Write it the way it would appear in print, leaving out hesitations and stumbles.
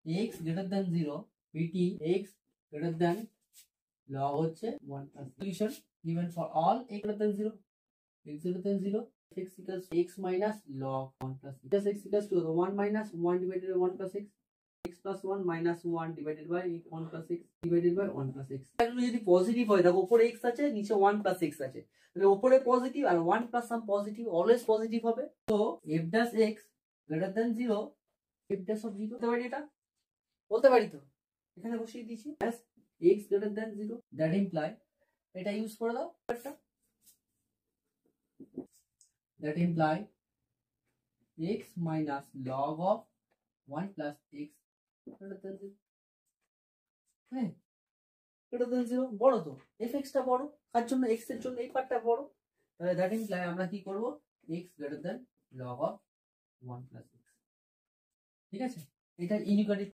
x greater than 0 pt x greater than log হচ্ছে 1 plus solution given for all x greater than 0 x greater than 0 x equals x minus log 1 plus x equals to 1 minus 1 divided by 1 plus x x plus 1 minus 1 divided by 1 plus x divided by 1 plus x এগুলো যদি positive হয় দেখো উপরে x আছে নিচে 1 plus x আছে তাহলে উপরে পজিটিভ আর 1 plus some positive always positive হবে তো f dash x greater than 0 f dash of 0 বলতে পারি এটা বলতে পারি তো এখানে বসিয়ে দিয়েছি x greater than 0 that imply এটা ইউজ করে দাও একটা that imply x minus log of 1 plus x greater than 0 হ্যাঁ greater than 0 বড় তো fx টা বড় তার জন্য x এর জন্য এই পার্টটা বড় তাহলে that imply আমরা কি করব x greater than log of 1 plus x ঠিক আছে এটা ইনইকুয়ালিটি